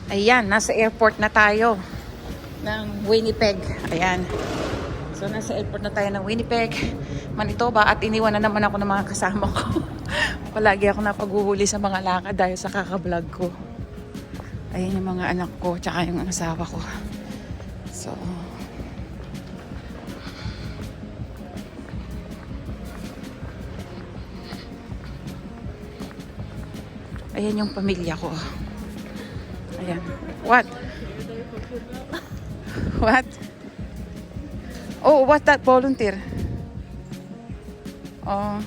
Ayan, nasa airport na tayo ng Winnipeg. Ayan. So, nasa airport na tayo ng Winnipeg, Manitoba. At iniwan na naman ako ng mga kasama ko. Palagi ako napaghuhuli sa mga lakad dahil sa kakablog ko. Ayan yung mga anak ko, tsaka yung asawa ko. So, ayan yung pamilya ko. Ayan. What? What? Oh, what's that volunteer? Oh.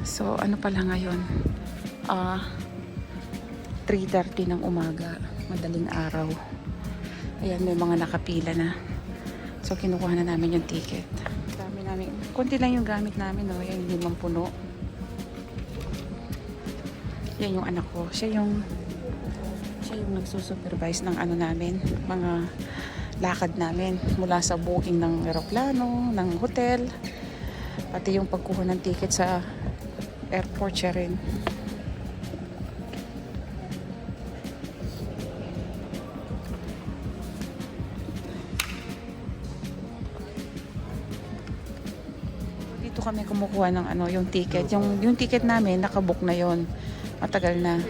So, ano pala ngayon? 3:30 ng umaga. Madaling araw. Ayan, may mga nakapila na. So, kinukuha na namin yung ticket. Dami namin. Kunti lang yung gamit namin, no? Yan, hindi man puno. Yan yung anak ko. Siya yung nagsusupervise ng ano namin, mga lakad namin mula sa booking ng eroplano, ng hotel, pati yung pagkuha ng ticket sa airport siya rin. Dito kami kumukuha ng ano, yung ticket. Yung ticket namin, nakabook na yon. Matagal na.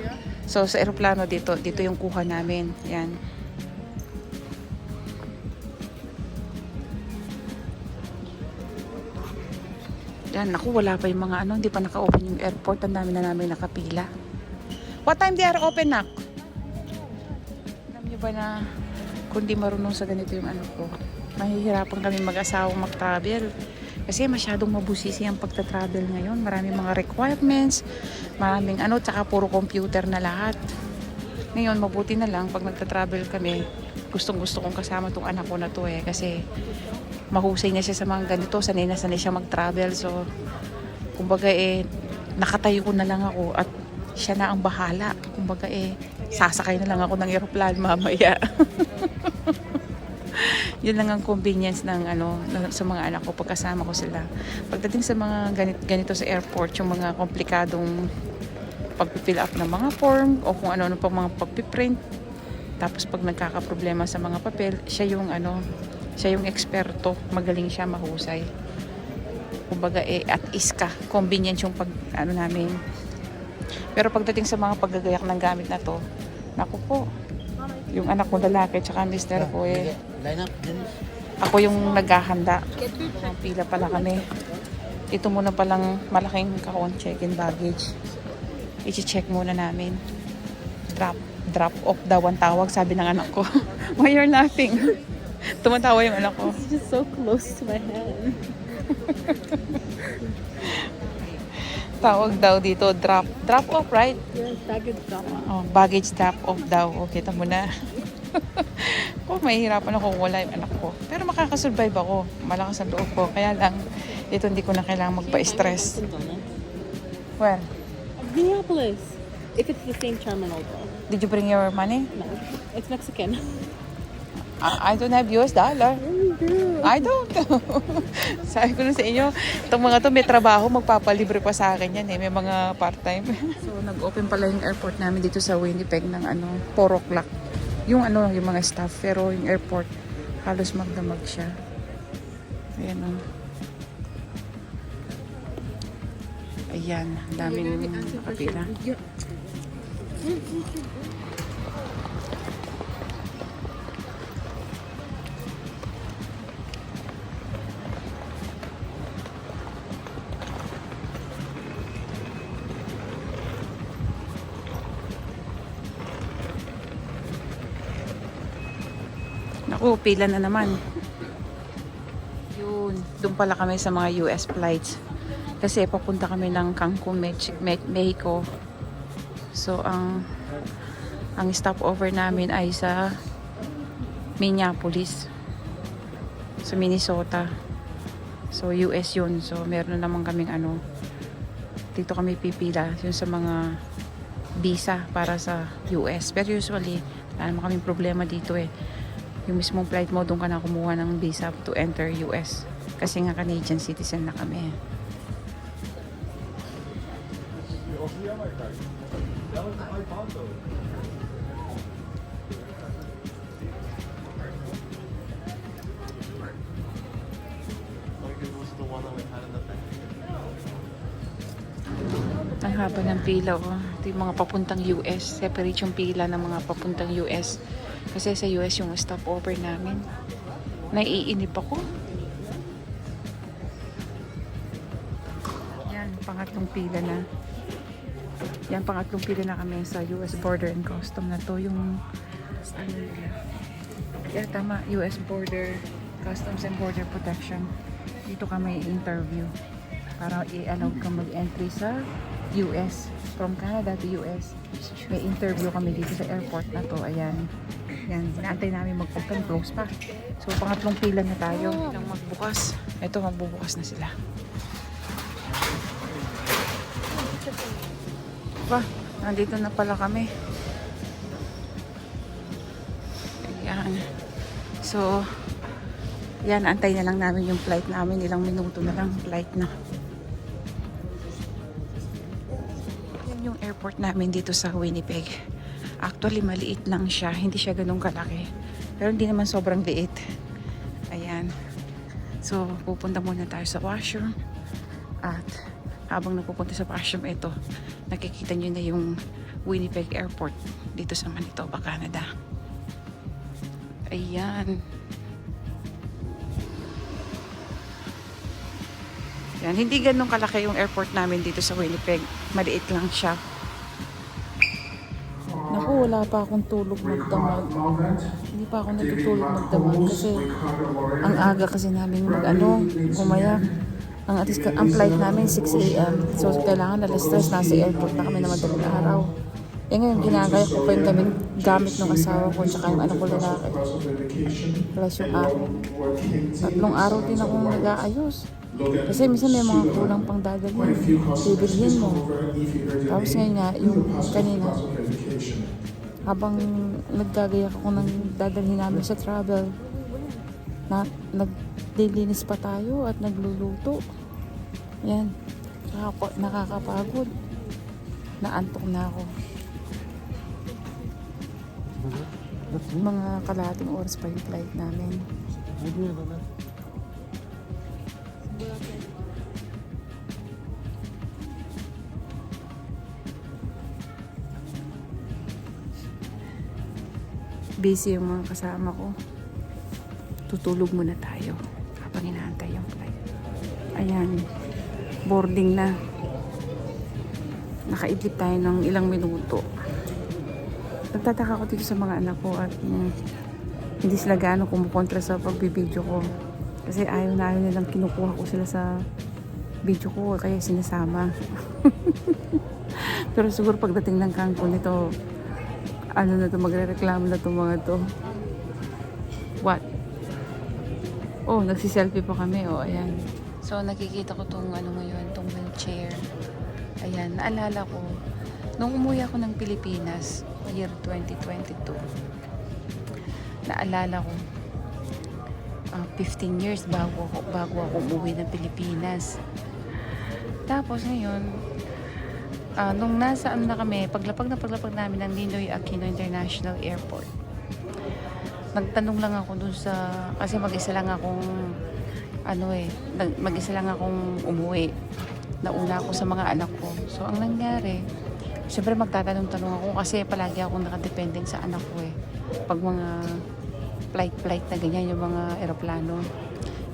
So, sa eroplano dito yung kuha namin. Yan. Yan, naku, wala pa yung mga ano, hindi pa naka-open yung airport. Ang dami na namin nakapila. What time they are open, nak? Alam niyo ba na kung di marunong sa ganito yung ano ko, mahihirapan kami mag-asawang mag-travel. Kasi masyadong mabusisi ang pagta-travel ngayon. Maraming mga requirements, maraming ano, tsaka puro computer na lahat. Ngayon, mabuti na lang pag nagta-travel kami, gustong-gusto kong kasama tong anak ko na to eh. Kasi mahusay na siya sa mga ganito, sanay siya mag-travel. So, kumbaga nakatayo ko na lang ako at siya na ang bahala. Kumbaga sasakay na lang ako ng aeroplano mamaya. Yun lang ang convenience ng ano sa mga anak ko pagkasama ko sila. Pagdating sa mga ganito sa airport, yung mga komplikadong pag-fill up ng mga form o kung ano-ano pang mga pag-print. Tapos pag nagkakaproblema sa mga papel, siya yung eksperto, magaling siya, mahusay. Kumbaga at iska, convenience yung pag ano namin. Pero pagdating sa mga paggagayak ng gamit na to, naku po, yung anak ko lalaki tsaka mister ko ako yung naghahanda. Pila pala kami. Ito muna palang malaking kahon, check-in baggage. I-check muna namin. Drop off daw ang tawag, sabi ng anak ko. Why you're laughing? Tumatawa yung anak ko. It's just so close to my head. Tawag daw dito, drop off, right? Yeah, baggage drop off. Oh, baggage drop off daw. O, kita mo na. Oh, mahihirapan ako kung wala yung anak ko. Pero makakasurvive ako. Malakas ang loob ko. Kaya lang, dito hindi ko na kailangan magpa-stress. Where? Minneapolis. If it's the same terminal though. Did you bring your money? No, it's Mexican. I don't have US dollar. I don't. Sabi ko na sa inyo, itong mga to may trabaho, magpapalibre pa sa akin yan eh. May mga part-time. So, nag-open pala yung airport namin dito sa Winnipeg ng 4 o'clock. Yung yung mga staff. Pero yung airport, halos magdamag siya. Ayan o. Ayan, daming kapila. Naku, pila na naman. Yun, doon pala kami sa mga US flights. Kasi papunta kami ng Cancun, Mexico. So, ang stopover namin ay sa Minneapolis. Sa Minnesota. So, US yun. So, meron na naman kaming dito kami pipila. Yun sa mga visa para sa US. Pero usually, wala naman kaming problema dito eh. Yung mismong flight mo, doon ka na kumuha ng visa to enter US. Kasi nga Canadian citizen na kami. Like it was the one that we had in the back. Ang haba ng pila, oh. Ito yung mga papuntang US. Separate yung pila ng mga papuntang US. Kasi sa US yung stopover namin. Naiinip ako. Yan, pangatlong pila na. Yan, pangatlong pila na kami sa US Border and Custom na to. Yung, ano nila. Yeah, tama. US Border, Customs and Border Protection. Dito kami interview para i-allow ka mag-entry sa US. From Canada to US. May interview kami dito sa airport na to. Ayan. Yan. Inaantay namin mag-open. Close pa. So, pangatlong pila na tayo. Lang magbukas. Ito, magbubukas na sila. Ba, nandito na pala kami. Ayan. So, yan, antay na lang namin yung flight namin. Ilang minuto na lang flight na. Yan yung airport namin dito sa Winnipeg. Actually, maliit lang siya. Hindi siya ganun kalaki. Pero hindi naman sobrang liit. Ayan. So, pupunta muna tayo sa washroom. At habang napupunta sa washroom, ito, nakikita nyo na yung Winnipeg Airport dito sa Manitoba, Canada. Ayan. Yan, hindi ganun kalaki yung airport namin dito sa Winnipeg. Maliit lang siya. Naku, wala pa akong tulog magdamag. Hindi pa ako natutulog magdamag kasi ang aga kasi namin gumaya. Ang flight namin 6 a.m. So, kailangan alas 3 nasa airport na kami na madaling araw. Eh ngayon, ginagaya ko pa yung gamit ng asawa ko tsaka yung anak ko lalaki. Plus yung akin. 3 araw din akong nag-aayos. Kasi minsan may mga kulang pang dadalhin. Bibilhin mo. Tapos ngayon nga, yung kanina, habang naggagayak ako ng dadalhin namin sa travel, naglilinis pa tayo at nagluluto. Yan. Nakakapagod. Naantok na ako. Mga kalahating oras pa yung flight namin. Busy yung mga kasama ko. Tutulog muna tayo habang inaantay yung flight. Ayan. Boarding na. Nakaidlip tayo ng ilang minuto. Nagtataka ko dito sa mga anak ko at hindi sila gaano kumukontra sa pagbibideo ko. Kasi ayaw nilang kinukuha ko sila sa video ko kaya sinasama. Pero siguro pagdating ng Cancun ito, magre-reklamo na to mga to. What? Oh, nagsi-selfie pa kami. Oh, ayan. So, nakikita ko tong tong wheelchair. Ayan, naalala ko. Nung umuwi ako ng Pilipinas, year 2022, naalala ko, 15 years bago ako umuwi ng Pilipinas. Tapos ngayon, nung nasa na kami, paglapag namin ng Ninoy Aquino International Airport, nagtanong lang ako dun kasi mag-isa lang akong umuwi. Nauna ako sa mga anak ko. So, ang nangyari, siyempre magtatanong-tanong ako kasi palagi akong nakadependent sa anak ko pag mga flight na ganyan, yung mga eroplano.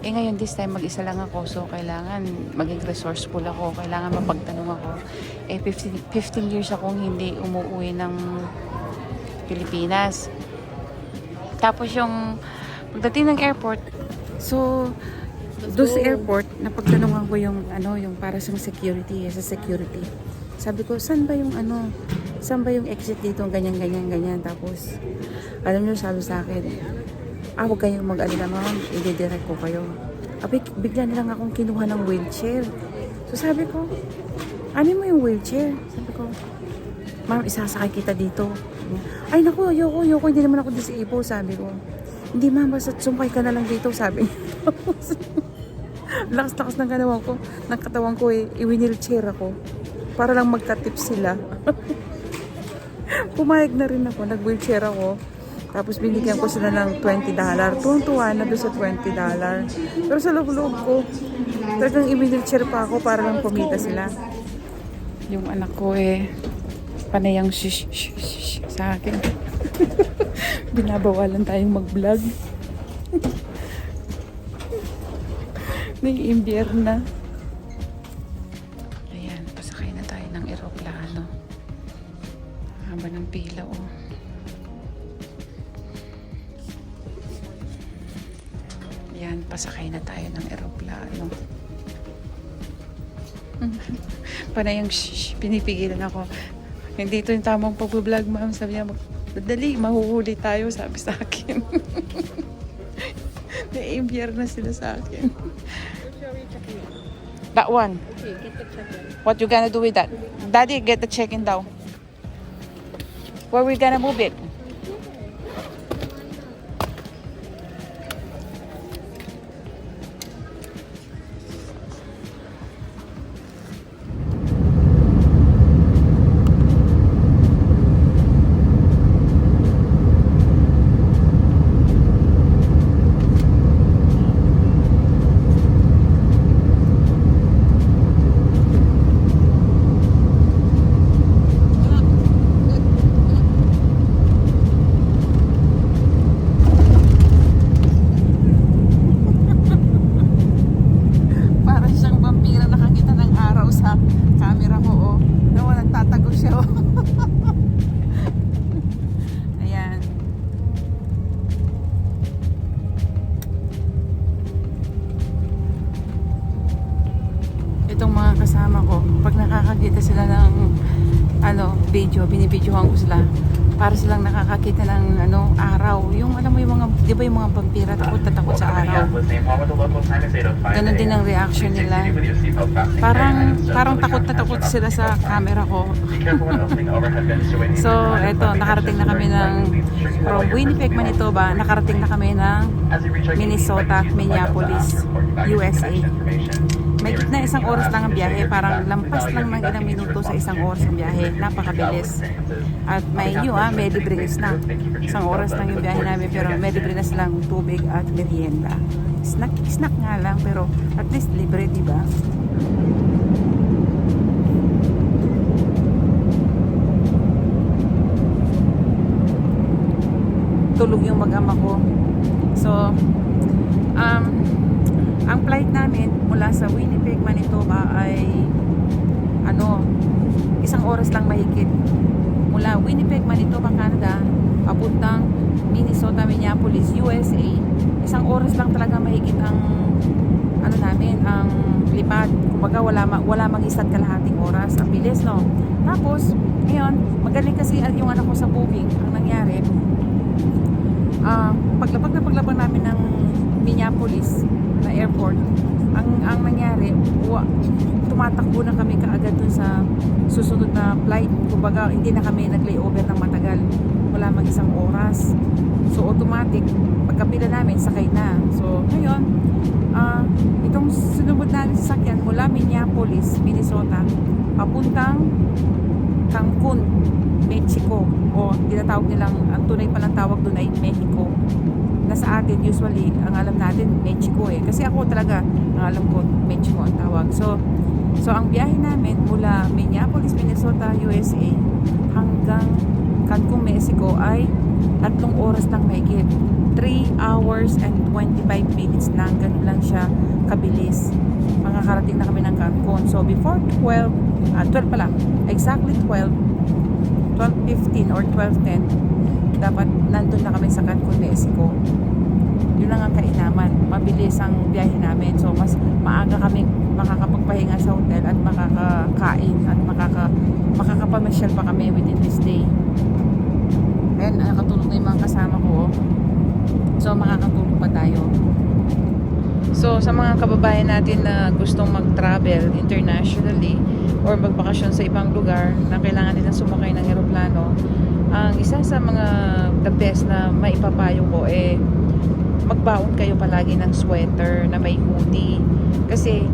Ngayon, this time, mag-isa lang ako. So, kailangan maging resourceful ako. Kailangan mapagtanong ako. 15 years akong hindi umuwi ng Pilipinas. Tapos yung pagdating ng airport, so, doon sa airport, napagtanungan ko yung para sa security, sa security. Sabi ko, saan ba yung exit dito, ganyan. Tapos, alam nyo, sabi sa akin, huwag kayong mag-alala, ma'am, i-direct ko kayo. Bigla nilang akong kinuha ng wheelchair. So sabi ko, ano mo yung wheelchair? Sabi ko, ma'am, isasakay kita dito. Ay naku, ayoko, hindi naman ako disabled, sabi ko. Hindi ma'am, basta sumpay ka na lang dito, sabi. Lakas-lakas ng katawan ko, i-wheelchair ako. Para lang magka-tip sila. Pumayag na rin ako. Nag-wheelchair ako. Tapos binigyan ko sila ng $20. Tuwang-tuwa na doon sa $20. Pero sa loob-loob ko, talagang i-wheelchair pa ako para lang pumita sila. Yung anak ko panayang shish sa akin. Binabawalan tayong mag-vlog. Naiimbierna. Ayan, pasakay na tayo ng eroplano. Haba ng pila, oh. Ayan, pasakay na tayo ng eroplano. Panayang shh, pinipigilan ako. Hindi ito yung tamang pag-vlog, ma'am. Sabi niya, dali, mahuhuli tayo, sabi sa akin. Naiimbyer na sila sa akin. Which are we checking in? That one. Okay, get the check-in. What you gonna do with that? Daddy, get the check-in down. Where we gonna move it? Para siyang vampira nakakita ng araw sa camera ko, oh. Nawa, nagtatago siya, oh. Ayan. Itong mga kasama ko, pag nakakakita sila ng video, binibidyohan ko sila para silang nakakakita ng araw. Yung alam mo yung mga, di ba yung mga vampira takot na takot sa araw. Ganon din ang reaction nila. Parang takot na takot sila sa camera ko. So, eto, nakarating na kami from Winnipeg, Manitoba, nakarating na kami ng Minnesota, Minneapolis, USA. Medyo na isang oras lang ang biyahe, parang lampas lang ng ilang minuto sa isang oras ang biyahe. Napakabilis. At may Medibrinas na. Isang oras lang yung biyahe namin, pero Medibrinas lang tubig at merienda. Snack nga lang, pero at least libre, di ba? Tulog yung mag-ama ko. So, ang flight namin mula sa Winnipeg, Manitoba ay isang oras lang mahigit. Mula Winnipeg, Manitoba, Canada, papuntang Minnesota, Minneapolis, USA, isang oras lang talaga mahigit ang ang lipad. Kumbaga wala mag-isa't kalahating oras. Ang bilis, no? Tapos, ngayon, magaling kasi yung anak ko sa moving. Ang nangyari, paglapag namin ng Minneapolis na airport, ang nangyari, tumatakbo na kami kaagad dun sa susunod na flight. Kumbaga, hindi na kami nag-layover ng matagal. Wala mag isang oras. So, automatic, pagkapila namin, sakay na. So, ngayon, itong sunod namin sasakyan mula Minneapolis, Minnesota, papuntang Cancun, Mexico, o tinatawag nilang, ang tunay palang tawag doon ay Mexico. Na sa atin, usually, ang alam natin, Mexico Kasi ako talaga, ang alam ko, Mexico ang tawag. So ang biyahe namin mula Minneapolis, Minnesota, USA, hanggang Cancun, Mexico ay 3 oras lang mahigit. 3 hours and 25 minutes lang. Ganun lang siya kabilis. Makakarating na kami ng Cancun. So before 12 pala, exactly 12:15 or 12:10, dapat nandun na kami sa Cancun, Mexico. Yun lang ang kainaman. Mabilis ang biyahe namin. So mas maaga kami makakapagpahinga sa hotel at makakakain at makakapamasyal pa kami within this day. And nakatulog na yung mga kasama ko. So makakatulog pa tayo. So sa mga kababayan natin na gustong mag-travel internationally or magbakasyon sa ibang lugar na kailangan nilang sumakay ng eroplano, ang isa sa mga the best na maipapayo ko magbaon kayo palagi ng sweater na may hoodie. Kasi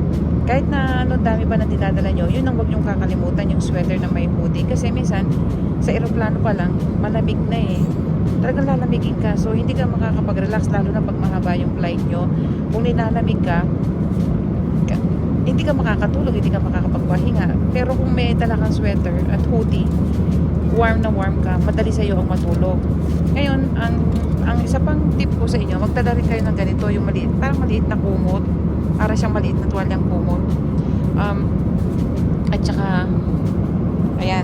Kahit na ano dami pa na dinadala nyo, yun ang wag nyong kakalimutan, yung sweater na may hoodie. Kasi minsan, sa eroplano pa lang, malamig na eh. Talagang lalamigin ka. So, hindi ka makakapag-relax, lalo na pag mahaba yung flight nyo. Kung nilalamig ka, hindi ka makakatulog, hindi ka makakapagpahinga. Pero kung may dala kang sweater at hoodie, warm na warm ka, madali sa iyo ang matulog. Ngayon, ang isa pang tip ko sa inyo, magdala rin kayo ng ganito, yung maliit, parang maliit na kumot. Para siyang maliit na tuwalyang kumot. At saka, ayan,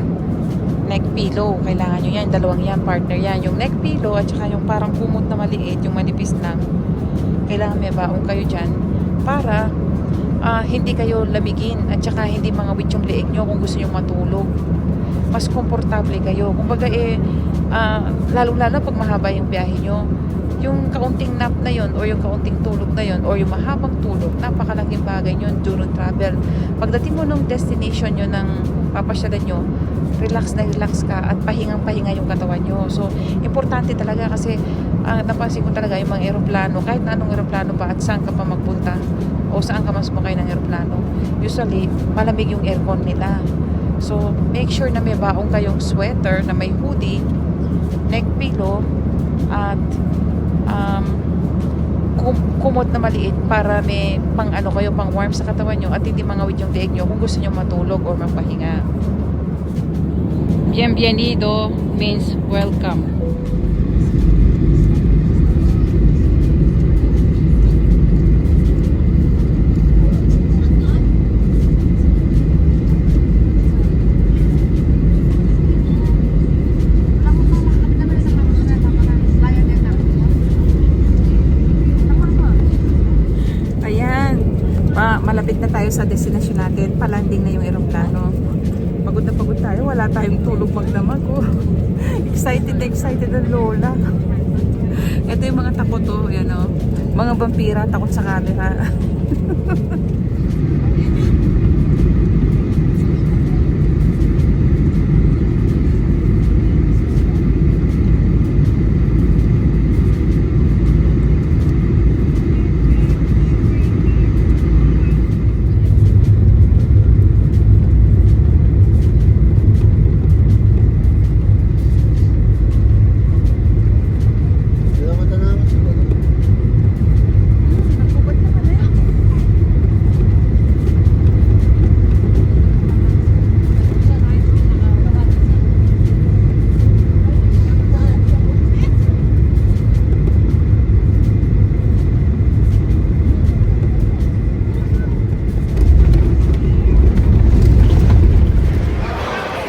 neck pillow. Kailangan nyo yan. Dalawang yan, partner yan. Yung neck pillow at saka yung parang kumot na maliit, yung manipis lang. Kailangan may baong kayo dyan para hindi kayo lamigin at saka hindi mga wit yung leeg nyo kung gusto nyo matulog. Mas komportable kayo. Kumbaga lalo-lalo pag mahaba yung biyahe nyo, yung kaunting nap na yon o yung kaunting tulog na yon o yung mahabang tulog, napakalaking bagay yun during travel. Pagdating mo ng destination nyo ng papasyalan nyo, relax na relax ka at pahingang-pahinga yung katawan nyo. So, importante talaga kasi napansin ko talaga yung mga eroplano, kahit na anong eroplano pa at saan ka pa magpunta o saan ka mas sumakay ng eroplano, usually malamig yung aircon nila. So, make sure na may baong kayong sweater na may hoodie, neck pillow, at kumot na maliit para may pang ano kayo, pang warm sa katawan nyo at hindi mangawid yung leeg nyo kung gusto nyo matulog or magpahinga. Bienvenido means welcome. Malapit na tayo sa destination natin. Palanding na yung eroplano. Pagod na pagod tayo. Wala tayong tulog magdamag. Oh. Excited na excited ang lola. Ito yung mga takot to. Yan, oh. Mga vampira takot sa camera.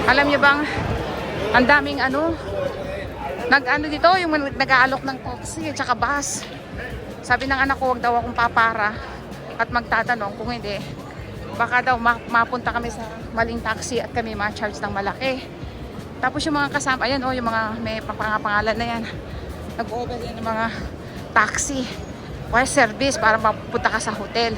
Alam niyo bang ang daming nag-ano dito, yung nag-aalok ng taxi at saka bus. Sabi ng anak ko, wag daw akong papara at magtatanong. Kung hindi, baka daw mapunta kami sa maling taxi at kami ma-charge ng malaki. Tapos yung mga kasama, ayan yung mga may pangalan na yan. Nag-over yan ng mga taxi. Or service para mapunta ka sa hotel.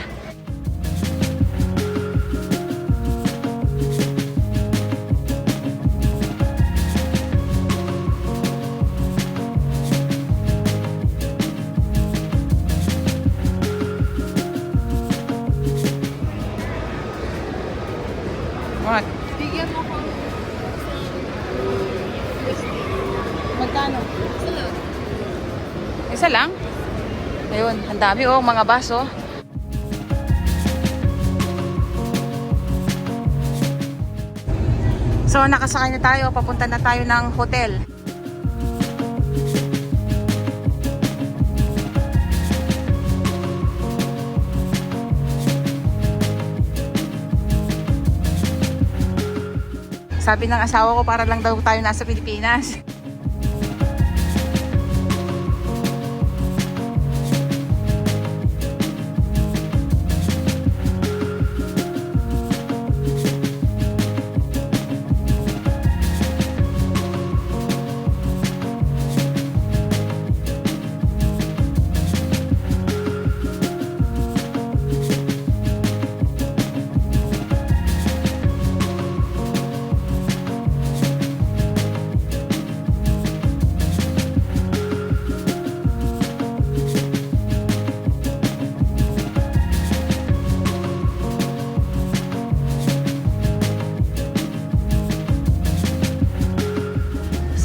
What? Bigyan mo ko. Magkano? Isa lang? Ayun, ang dami mga baso. So, nakasakay na tayo. Papunta na tayo ng hotel. Sabi ng asawa ko, para lang daw tayo nasa Pilipinas.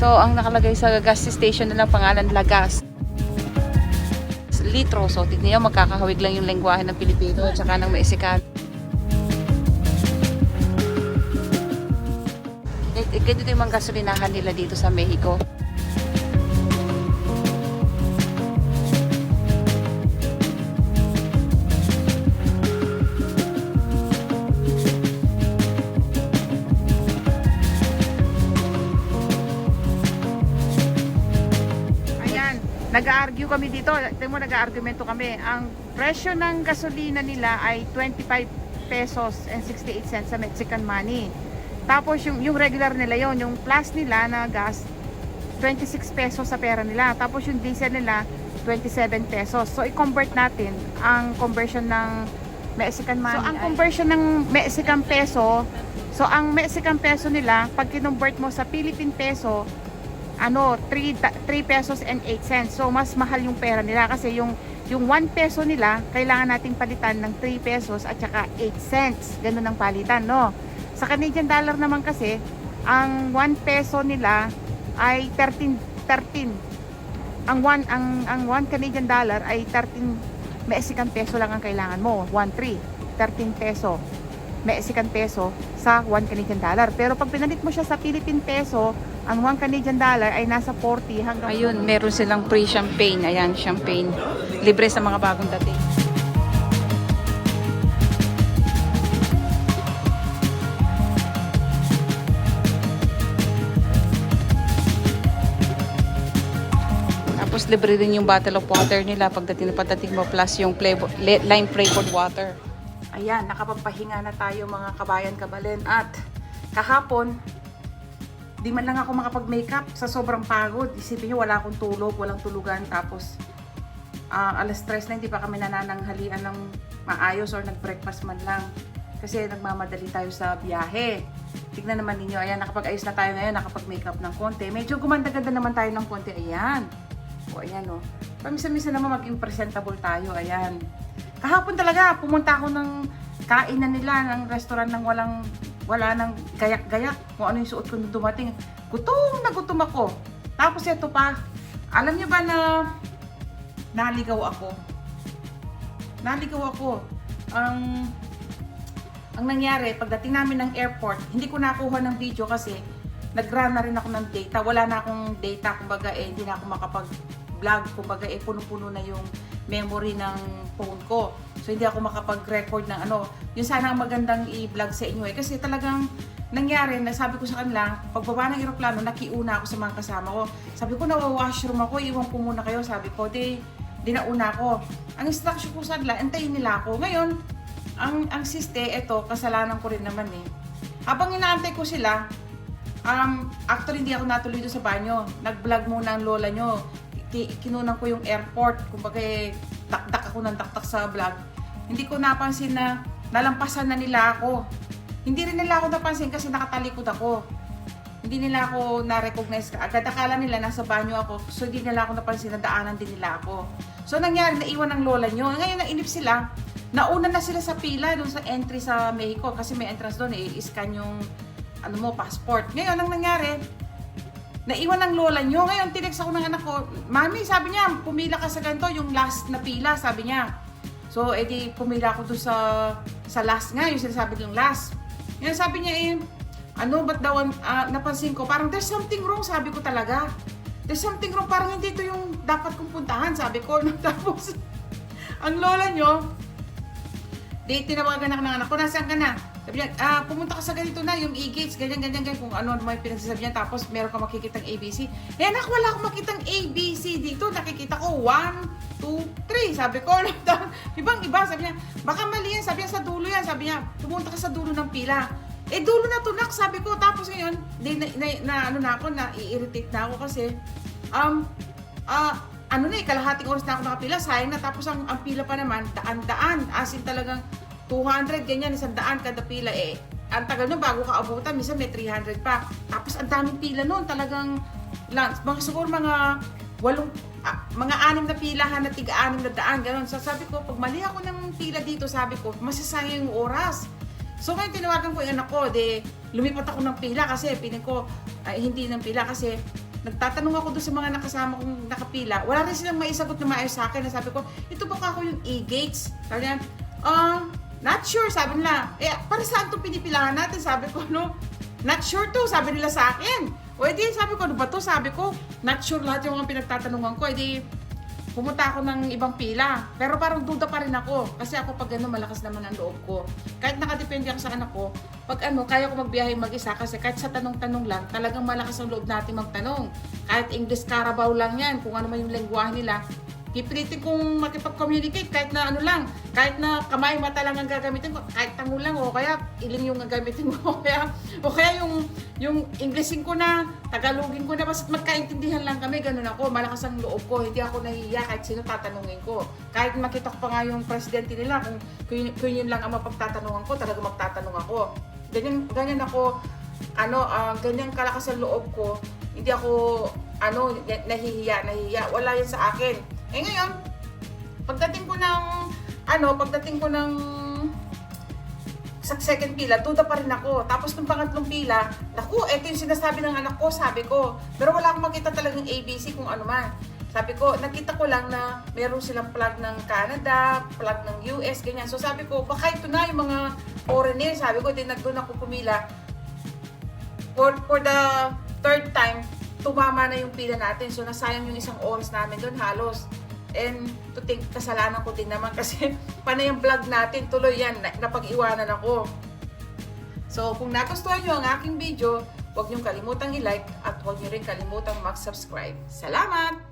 So, ang nakalagay sa gas station nila pangalan Lagas. Litro. So, tignan nyo, magkakahawig lang yung lengguwahe ng Pilipino at saka ng Mexican. Ganito yung mga gasolinahan nila dito sa Mexico. Ayan, nag-argue kami dito. Tingnan mo, nag-argumento kami. Ang presyo ng gasolina nila ay 25 pesos and 68 cents sa Mexican money. Tapos yung regular nila yon, yung plus nila na gas, 26 pesos sa pera nila. Tapos yung diesel nila, 27 pesos. So i-convert natin ang conversion ng Mexican money. So ang conversion ng Mexican peso, so ang Mexican peso nila, pag kinonvert mo sa Philippine peso, 3 pesos and 8 cents. So mas mahal yung pera nila kasi yung 1 peso nila, kailangan nating palitan ng 3 pesos at saka 8 cents. Ganun ang palitan, no? Sa Canadian dollar naman kasi, ang 1 peso nila ay 13. Ang 1 Canadian dollar ay 13 Mexican peso lang ang kailangan mo. 13 peso Mexican peso sa 1 Canadian dollar. Pero pag pinalit mo siya sa Philippine peso, ang 1 Canadian dollar ay nasa 40 hanggang... Ayun, meron silang free champagne. Ayan, champagne. Libre sa mga bagong dating. Tapos libre rin yung bottle of water nila pagdating mo plus yung lime flavored water. Ayan, nakapagpahinga na tayo mga kabayan kabalin. At kahapon, di man lang ako makapag-makeup sa sobrang pagod. Isipin nyo, wala akong tulog, walang tulugan. Tapos alas 3 na hindi pa kami nanananghalian ng maayos or nag-breakfast man lang. Kasi nagmamadali tayo sa biyahe. Tignan naman ninyo, ayan, nakapag-ayos na tayo ngayon, nakapag-makeup ng konti. Medyo gumanda-ganda naman tayo ng konti, ayan. O, ayan o. Pamisa-misa naman maging presentable tayo, ayan. Kahapon talaga, pumunta ako ng kainan nila, ng restaurant ng wala nang gayak-gayak. Kung ano yung suot ko nung dumating. Gutom na gutom ako. Tapos ito pa, alam niyo ba na naligaw ako? Naligaw ako. Ang nangyari, pagdating namin ng airport, hindi ko nakuha ng video kasi nag-run na rin ako ng data. Wala na akong data, kumbaga hindi na ako makapag-vlog. Kumbaga puno-puno na yung memory ng phone ko. So hindi ako makapag-record ng ano. Yun sana ang magandang i-vlog sa inyo kasi talagang nangyari na sabi ko sa kanila, pagbaba ng eroplano, nakiuna ako sa mga kasama ko. Sabi ko, nawa-washroom ako, iwan ko muna kayo. Sabi ko, di nauna ako. Ang instruction ko sa kanila, antayin nila ako. Ngayon, ang siste, eto, kasalanan ko rin naman eh. Habang inaantay ko sila, actually hindi ako natuloy doon sa banyo. Nag-vlog muna ang lola nyo. Kinunan ko yung airport. Kumbaga dakdak ako ng dakdak sa vlog. Hindi ko napansin na nalampasan na nila ako. Hindi rin nila ako napansin kasi nakatalikod ako. Hindi nila ako na-recognize. Agad akala nila nasa banyo ako. So hindi nila ako napansin na daanan din nila ako. So nangyari, naiwan ng lola nyo. Ngayon nainip sila. Nauna na sila sa pila doon sa entry sa Mexico. Kasi may entrance doon, i-scan yung passport. Ngayon, ang nangyari, naiwan ng lola nyo. Ngayon, tinext ako ng anak ko, Mami, sabi niya, pumila ka sa ganito, yung last na pila, sabi niya. So, edi pumila ako doon sa last nga, yung sinasabi ng last. Ngayon, sabi niya ba't daw, napansin ko, parang there's something wrong, sabi ko talaga. There's something wrong, parang hindi ito yung dapat kong puntahan, sabi ko. Tapos, ang lola nyo, tinawagan ako ng anak ko, nasaan ka na? Sabi niya, pumunta ka sa ganito na, yung e-gates, ganyan, kung ano may pinagsasabi niya, tapos meron ka makikitang ABC. Eh anak, wala akong makitang ABC dito, nakikita ko 1, 2, 3, sabi ko, ibang-iba, sabi niya, baka mali yan, sabi niya, sa dulo yan, sabi niya, pumunta ka sa dulo ng pila. Dulo na tunak, sabi ko, tapos ngayon, nai-irritate na ako kasi, kalahating oras na ako nakapila, sayang na, tapos ang pila pa naman, daan-daan, as in talagang 200, ganyan, 100 kada pila. Ang tagal nun, bago ka abutan, minsan may 300 pa. Tapos ang daming pila nun, talagang, siguro mga 6 na pilahan na tiga-6 na daan, gano'n. So sabi ko, pag mali ako ng pila dito, sabi ko, masasayang yung oras. So ngayon tinawagan ko yung anak ko, lumipat ako ng pila kasi, piling ko, hindi ng pila kasi, nagtatanong ako doon sa mga nakasama kong nakapila, wala rin silang maisagot na maayos sa akin. Sabi ko, ito ba ako yung E-Gates? Sabi niya, not sure, sabi nila. Para saan itong pinipilahan natin? Sabi ko, no, not sure to, sabi nila sa akin. O edi, sabi ko, ano ba to? Sabi ko, not sure lahat yung mga pinagtatanungan ko. Edi, pumunta ako ng ibang pila. Pero parang duda pa rin ako. Kasi ako pag malakas naman ang loob ko. Kahit nakadepende ako sa anak ko, pag kaya ko magbiyahe mag-isa. Kasi kahit sa tanong-tanong lang, talagang malakas ang loob natin magtanong. Kahit English Carabao lang yan, kung ano man yung lengguwahe nila, pipilitin kong makipag-communicate kahit na ano lang, kahit na kamay, mata lang ang gagamitin ko, kahit tango lang, o kaya iling yung gagamitin ko, o kaya yung Englishin ko na, Tagalogin ko na, basta magkaintindihan lang kami, ganun ako, malakas ang loob ko, hindi ako nahihiya kahit sino tatanungin ko. Kahit makita ko pa nga yung presidente nila, kung yun lang ang mapagtatanungan ko, talaga magtatanong ako. Ganyan ako, ganyan kalakas ang loob ko, hindi ako, nahihiya, wala yan sa akin. Ngayon, pagdating ko ng sa second pila, duda pa rin ako. Tapos nung pangatlong pila, naku, eto yung sinasabi ng anak ko, sabi ko. Pero wala akong makita talagang ABC kung ano man. Sabi ko, nakita ko lang na meron silang flag ng Canada, flag ng US, ganyan. So sabi ko, baka ito na yung mga foreigner. Sabi ko, din doon ako pumila. For the third time, tumama na yung pila natin. So nasayang yung isang oras namin doon halos. And to think, kasalanan ko din naman kasi panay yung vlog natin, tuloy yan, napag-iwanan ako. So kung nagustuhan nyo ang aking video, huwag nyo kalimutang i-like at huwag nyo rin kalimutang mag-subscribe. Salamat!